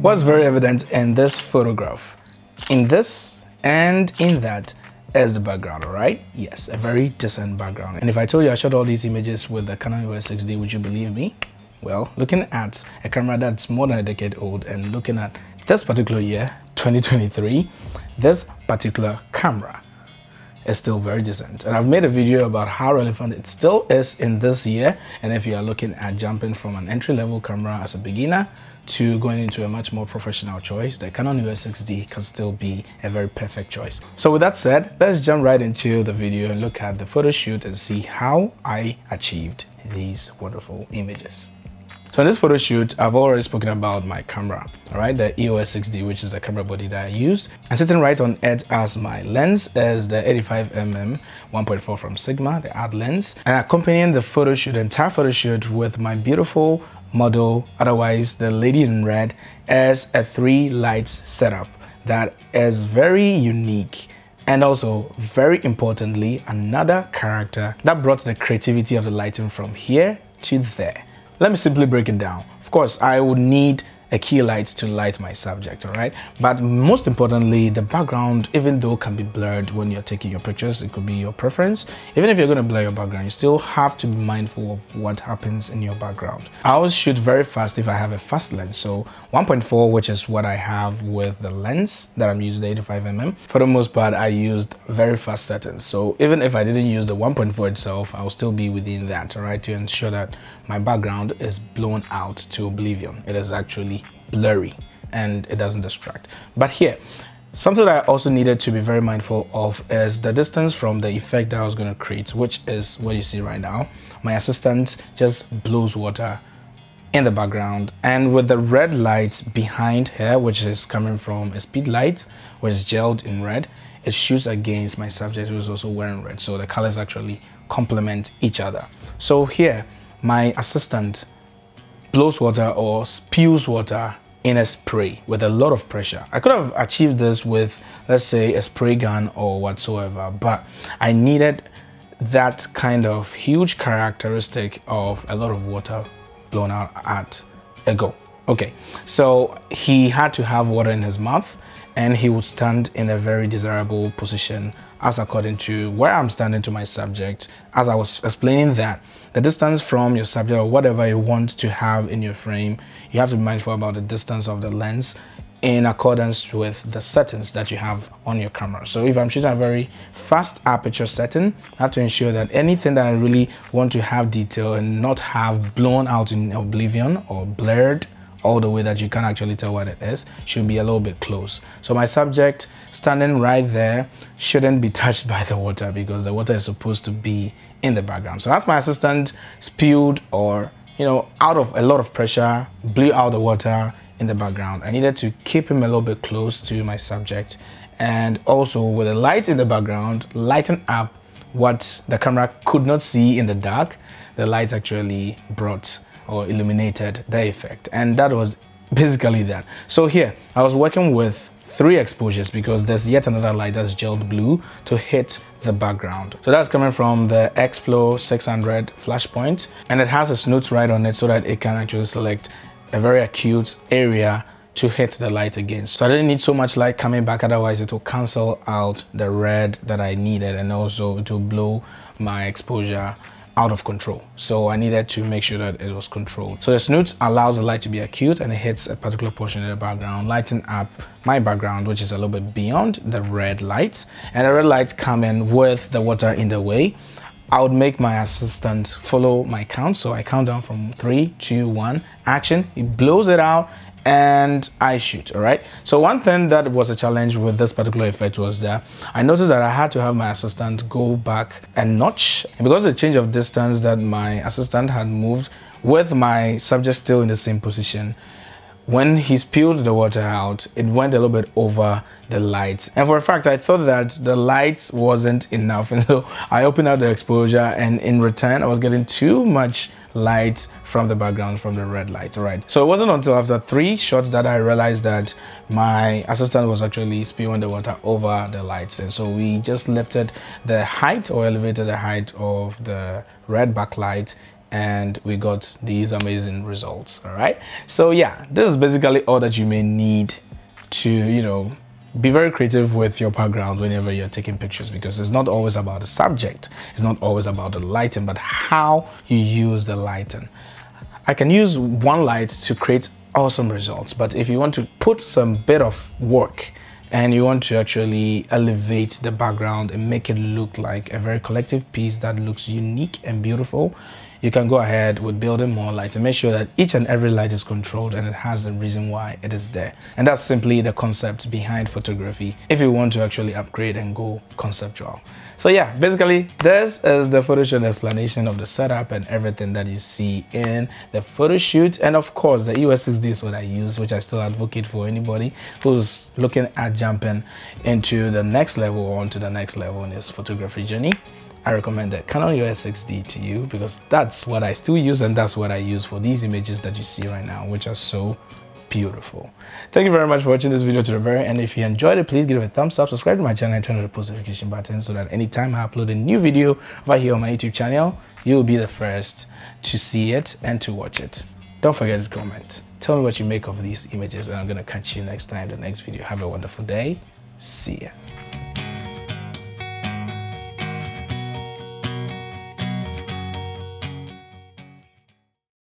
What's very evident in this photograph, in this and in that, is the background, alright? Yes, a very decent background. And if I told you I shot all these images with the Canon EOS 6D, would you believe me? Well, looking at a camera that's more than a decade old and looking at this particular year, 2023, this particular camera is still very decent. And I've made a video about how relevant it still is in this year. And if you are looking at jumping from an entry-level camera as a beginner to going into a much more professional choice, the Canon EOS 6D can still be a very perfect choice. So with that said, let's jump right into the video and look at the photo shoot and see how I achieved these wonderful images. So in this photo shoot, I've already spoken about my camera, all right, the EOS 6D, which is the camera body that I used. And sitting right on it as my lens is the 85mm 1.4 from Sigma, the ad lens. And accompanying the photo shoot, the entire photo shoot, with my beautiful model, otherwise the lady in red, is a 3-lights setup that is very unique. And also, very importantly, another character that brought the creativity of the lighting from here to there. Let me simply break it down. Of course, I would need a key light to light my subject, all right? But most importantly, the background, even though can be blurred when you're taking your pictures, it could be your preference. Even if you're going to blur your background, you still have to be mindful of what happens in your background. I always shoot very fast if I have a fast lens. So 1.4, which is what I have with the lens that I'm using, the 85mm. For the most part, I used very fast settings. So even if I didn't use the 1.4 itself, I'll still be within that, all right, to ensure that my background is blown out to oblivion. It is actually blurry and it doesn't distract. But here, something that I also needed to be very mindful of is the distance from the effect that I was going to create, which is what you see right now. My assistant just blows water in the background, and with the red light behind her, which is coming from a speed light, which is gelled in red, it shoots against my subject who is also wearing red. So the colors actually complement each other. So here, my assistant blows water or spews water in a spray with a lot of pressure. I could have achieved this with, let's say, a spray gun or whatsoever, but I needed that kind of huge characteristic of a lot of water blown out at a go. Okay, so he had to have water in his mouth and he would stand in a very desirable position as according to where I'm standing to my subject. As I was explaining that, the distance from your subject or whatever you want to have in your frame, you have to be mindful about the distance of the lens in accordance with the settings that you have on your camera. So if I'm shooting a very fast aperture setting, I have to ensure that anything that I really want to have detail and not have blown out in oblivion or blurred all the way that you can't actually tell what it is, should be a little bit close. So my subject standing right there shouldn't be touched by the water because the water is supposed to be in the background. So as my assistant spewed or, you know, out of a lot of pressure, blew out the water in the background, I needed to keep him a little bit close to my subject, and also with the light in the background, lighten up what the camera could not see in the dark. The light actually brought or illuminated the effect, and that was basically that. So here I was working with 3 exposures because there's yet another light that's gelled blue to hit the background. So that's coming from the Explo 600 flash point, and it has a snoot right on it so that it can actually select a very acute area to hit the light against. So I didn't need so much light coming back, otherwise it will cancel out the red that I needed, and also it will blow my exposure out of control. So I needed to make sure that it was controlled. So the snoot allows the light to be acute and it hits a particular portion of the background, lighten up my background, which is a little bit beyond the red light. And the red light coming with the water in the way, I would make my assistant follow my count. So I count down from 3, 2, 1, action. He blows it out and I shoot. All right, so one thing that was a challenge with this particular effect was that I noticed that I had to have my assistant go back a notch, and because of the change of distance that my assistant had moved with my subject still in the same position, when he spilled the water out, it went a little bit over the lights. And for a fact, I thought that the lights wasn't enough. And so I opened up the exposure, and in return, I was getting too much light from the background from the red light. Right, so it wasn't until after 3 shots that I realized that my assistant was actually spewing the water over the lights. And so we just lifted the height or elevated the height of the red backlight and we got these amazing results. All right, so yeah, this is basically all that you may need to, you know, be very creative with your background whenever you're taking pictures, because it's not always about the subject, it's not always about the lighting, but how you use the lighting. I can use one light to create awesome results, but if you want to put some bit of work and you want to actually elevate the background and make it look like a very collective piece that looks unique and beautiful, you can go ahead with building more lights and make sure that each and every light is controlled and it has a reason why it is there. And that's simply the concept behind photography if you want to actually upgrade and go conceptual. So yeah, basically this is the Photoshoot explanation of the setup and everything that you see in the Photoshoot. And of course the EOS 6D is what I use, which I still advocate for anybody who's looking at jumping into the next level or onto the next level in his photography journey. I recommend the Canon EOS 6D to you, because that's what I still use and that's what I use for these images that you see right now, which are so beautiful. Thank you very much for watching this video to the very end. If you enjoyed it, please give it a thumbs up, subscribe to my channel, and turn on the post notification button so that anytime I upload a new video right here on my YouTube channel, you will be the first to see it and to watch it. Don't forget to comment. Tell me what you make of these images, and I'm going to catch you next time in the next video. Have a wonderful day. See ya.